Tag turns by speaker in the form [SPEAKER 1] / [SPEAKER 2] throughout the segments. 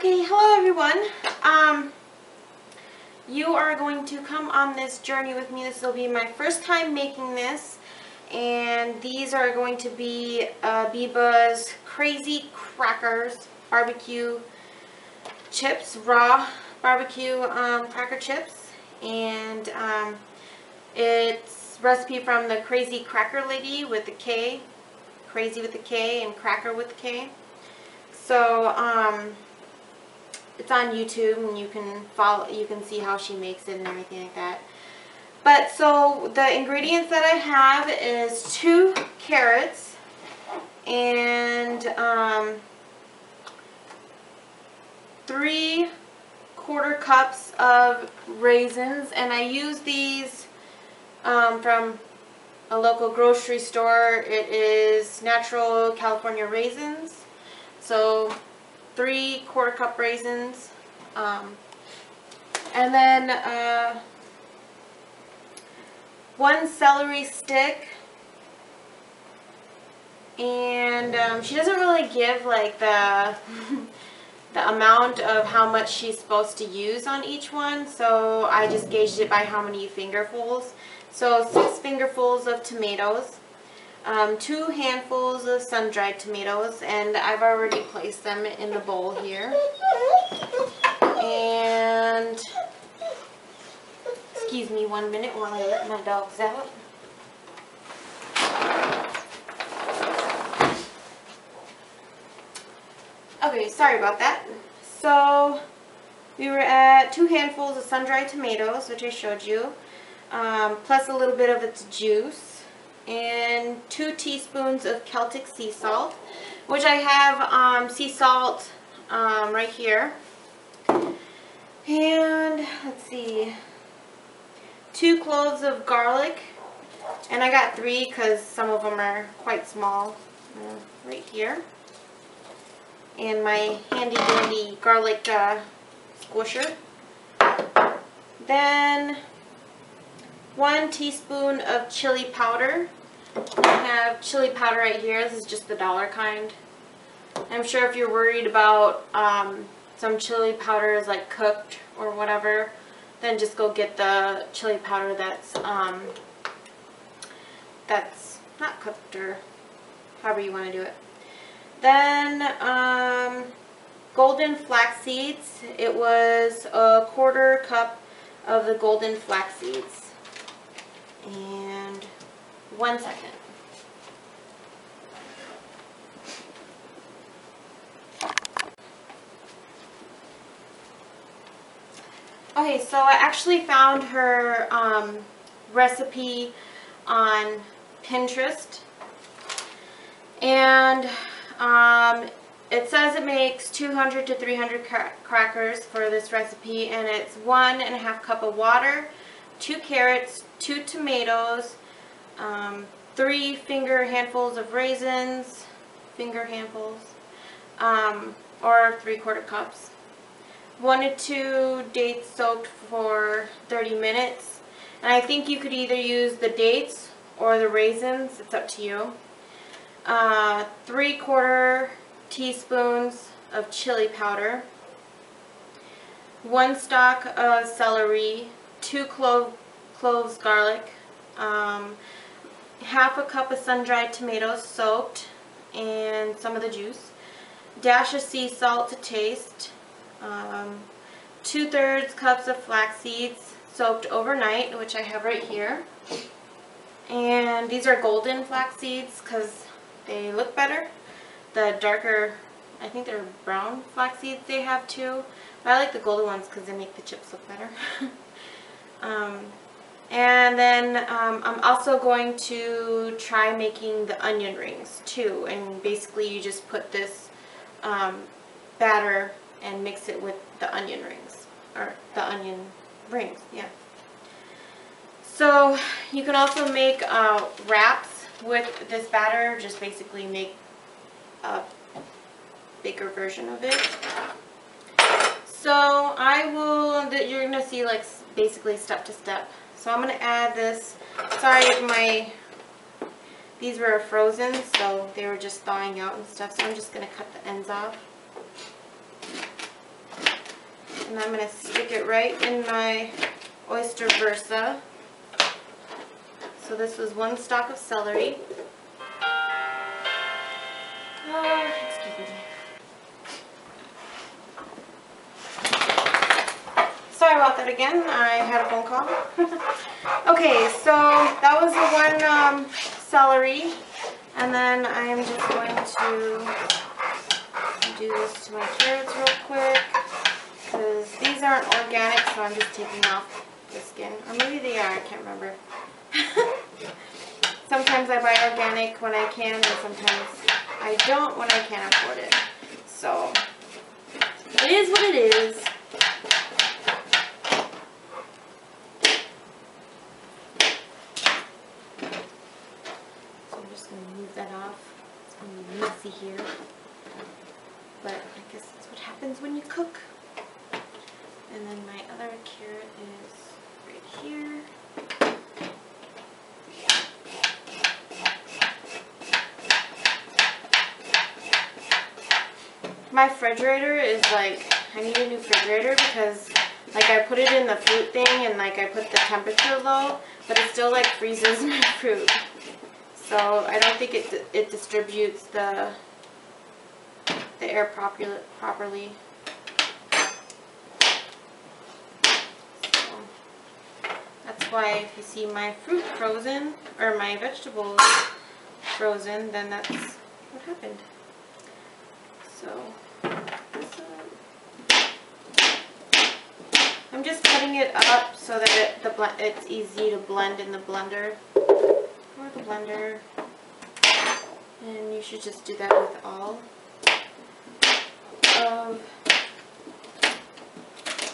[SPEAKER 1] Okay, hello everyone. You are going to come on this journey with me. This will be my first time making this, and these are going to be Biba's Crazy Crackers barbecue chips, raw barbecue cracker chips, and it's recipe from the Crazy Cracker Lady with the K, Crazy with the K and Cracker with the K. So it's on YouTube, and you can see how she makes it and everything like that. But so the ingredients that I have is 2 carrots and 3/4 cups of raisins, and I use these from a local grocery store. It is Natural California Raisins. So 3/4 cup raisins, and then 1 celery stick, and she doesn't really give like the the amount of how much she's supposed to use on each one, so I just gauged it by how many fingerfuls. So 6 fingerfuls of tomatoes, 2 handfuls of sun-dried tomatoes, and I've already placed them in the bowl here. And excuse me 1 minute while I let my dogs out. Okay, sorry about that. So we were at 2 handfuls of sun-dried tomatoes, which I showed you, plus a little bit of its juice, and 2 teaspoons of Celtic sea salt, which I have sea salt right here. And let's see, 2 cloves of garlic, and I got 3 because some of them are quite small, right here. And my handy dandy garlic squisher. Then 1 teaspoon of chili powder. I have chili powder right here. This is just the dollar kind. I'm sure if you're worried about some chili powder is like cooked or whatever, then just go get the chili powder that's not cooked, or however you want to do it. Then golden flax seeds. It was 1/4 cup of the golden flax seeds. And 1 second. Okay, so I actually found her recipe on Pinterest, and it says it makes 200 to 300 crackers for this recipe, and it's 1.5 cup of water, 2 carrots, 2 tomatoes, 3 handfuls of raisins, or 3/4 cups, 1 to 2 dates soaked for 30 minutes. And I think you could either use the dates or the raisins, it's up to you. 3/4 teaspoons of chili powder, 1 stalk of celery, 2 cloves garlic, 1/2 cup of sun-dried tomatoes soaked and some of the juice, dash of sea salt to taste, 2/3 cups of flax seeds soaked overnight, which I have right here. And these are golden flax seeds because they look better. The darker, I think they're brown flax seeds they have too, but I like the golden ones because they make the chips look better. And then I'm also going to try making the onion rings too, and basically you just put this batter and mix it with the onion rings, or the onion rings, yeah. So you can also make wraps with this batter, just basically make a bigger version of it. So you're going to see like basically step to step. So I'm going to add this. Sorry if these were frozen, so they were just thawing out and stuff, so I'm just going to cut the ends off. And I'm going to stick it right in my oyster versa. So this was 1 stalk of celery. Excuse me. Sorry about that again. I had a phone call. Okay, so that was the 1 celery. And then I'm just going to do this to my carrots real quick. Because these aren't organic, so I'm just taking off the skin. Or maybe they are, I can't remember. Sometimes I buy organic when I can, and sometimes I don't when I can't afford it. So, it is what it is. So I'm just going to move that off. It's going to be messy here. But I guess that's what happens when you cook. And then my other carrot is right here. My refrigerator is like, I need a new refrigerator because like I put it in the fruit thing and like I put the temperature low, but it still like freezes my fruit. So I don't think it distributes the air properly. So that's why if you see my fruit frozen or my vegetables frozen, then that's what happened. So I'm just cutting it up so that it's easy to blend in the blender or the blender, and you should just do that with all of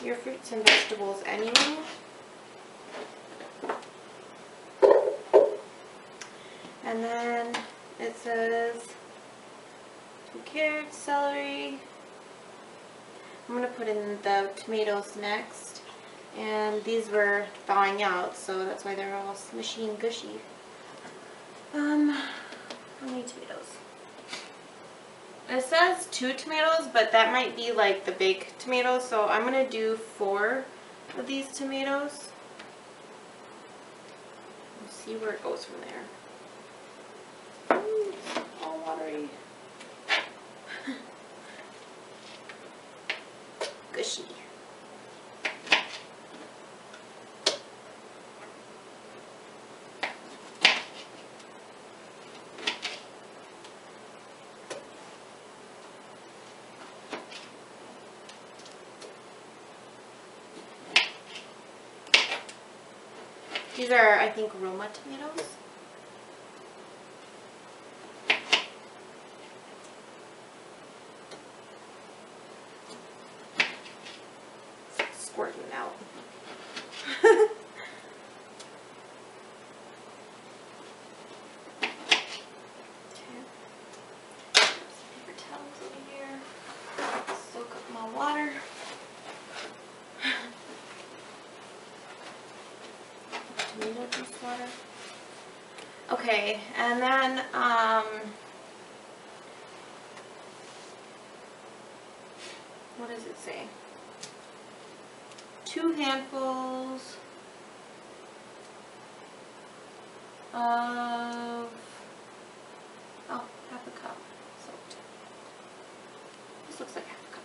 [SPEAKER 1] your fruits and vegetables anyway. And then it says 2 carrots, celery. I'm going to put in the tomatoes next, and these were thawing out, so that's why they're all smushy and gushy. How many tomatoes? It says 2 tomatoes, but that might be like the big tomatoes, so I'm going to do 4 of these tomatoes. We'll see where it goes from there. Ooh, it's all watery. Gushy. These are, I think, Roma tomatoes. Squirting out. Okay. Some paper towels over here. Soak up my water. Tomato juice water. Okay, and then what does it say? 2 handfuls of, half a cup soaked. This looks like half a cup.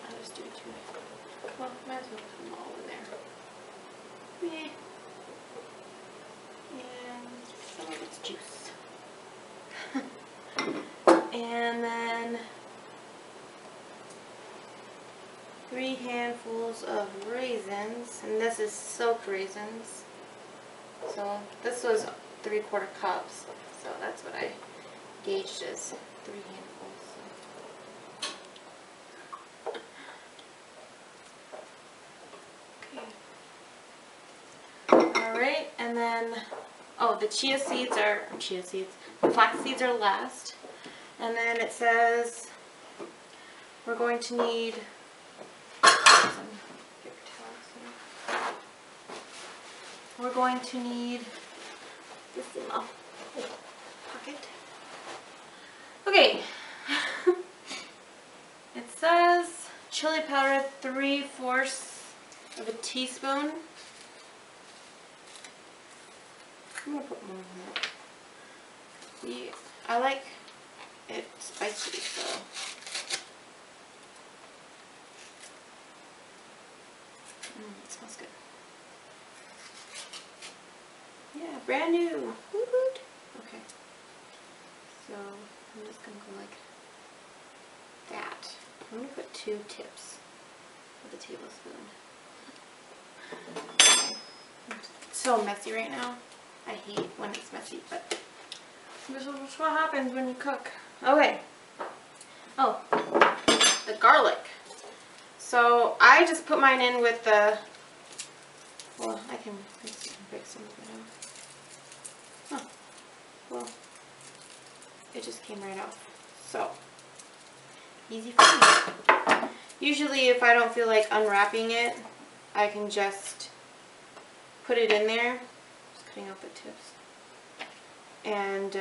[SPEAKER 1] I'll just do 2. Well, might as well put them all in there. Yeah. And some of its juice. And then 3 handfuls of raisins, and this is soaked raisins. So this was 3/4 cups, so that's what I gauged as 3 handfuls. Okay. All right, and then the flax seeds are last, and then it says we're going to need some paper towels. We're going to need this in my pocket. Okay, 3/4 of a teaspoon. I'm gonna put more in there. I like it spicy, so. It smells good. Yeah, brand new. Woo-hoo. Okay. So I'm just gonna go like that. I'm gonna put 2 tips with a tablespoon. Okay. It's so messy right now. I hate when it's messy, but this is what happens when you cook. Okay. Oh, the garlic. So I just put mine in with the, well, I can break some of it out. Oh, well, it just came right out. So, easy for me. Usually if I don't feel like unwrapping it, I can just put it in there. Just cutting out the tips. And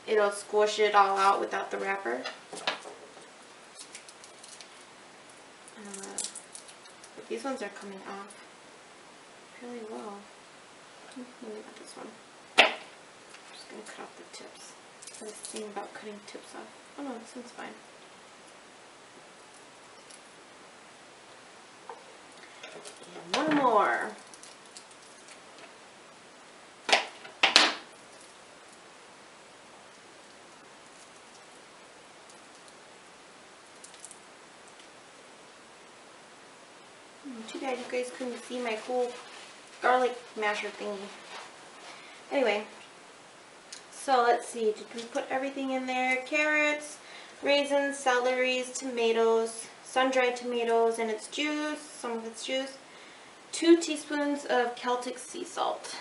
[SPEAKER 1] it'll squish it all out without the wrapper. But these ones are coming off really well. Maybe not this one. I'm just going to cut off the tips. I was thinking about cutting tips off. Oh no, this one's fine. And one more. Too bad you guys couldn't see my cool garlic masher thingy. Anyway, so let's see. Did we put everything in there? Carrots, raisins, celeries, tomatoes, sun-dried tomatoes and its juice, some of its juice. 2 teaspoons of Celtic sea salt.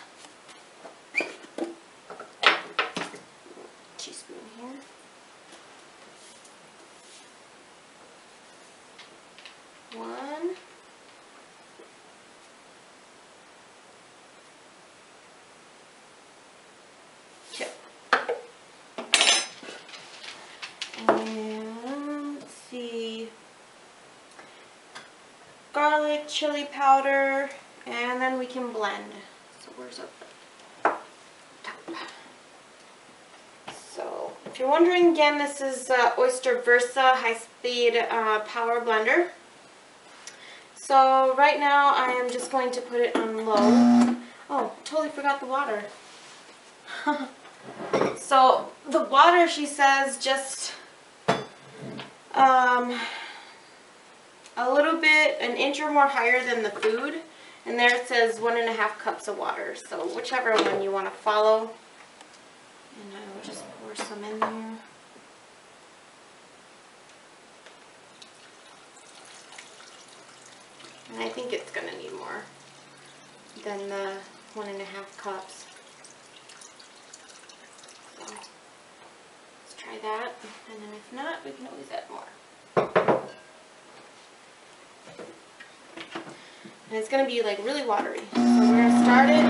[SPEAKER 1] Teaspoon here. One. And let's see, garlic, chili powder, and then we can blend. So where's our top? So if you're wondering, again, this is Oyster Versa high-speed power blender. So right now I am just going to put it on low. Oh, totally forgot the water. So the water, she says, just a little bit, an inch or more higher than the food. And there it says 1.5 cups of water. So whichever one you want to follow. And I will just pour some in there. And I think it's going to need more than the 1.5 cups. So let's try that. And then if not, we can always add more. And it's going to be like really watery. So we're going to start it.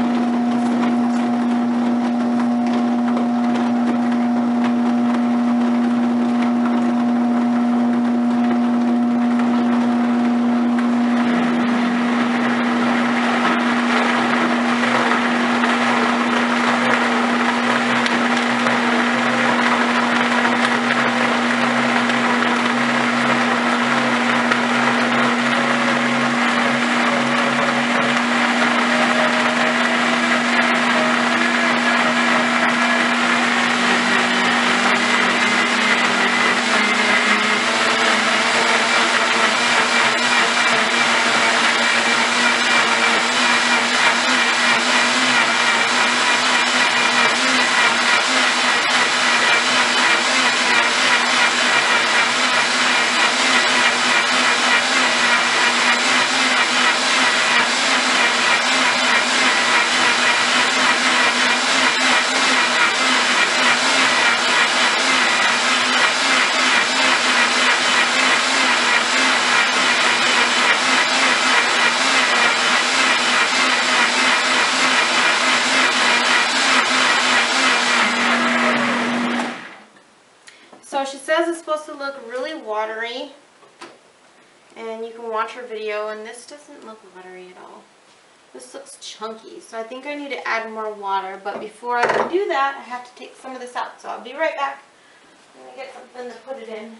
[SPEAKER 1] So she says it's supposed to look really watery, And you can watch her video, and this doesn't look watery at all. This looks chunky, so I think I need to add more water, but before I can do that, I have to take some of this out, so I'll be right back. I'm going to get something to put it in.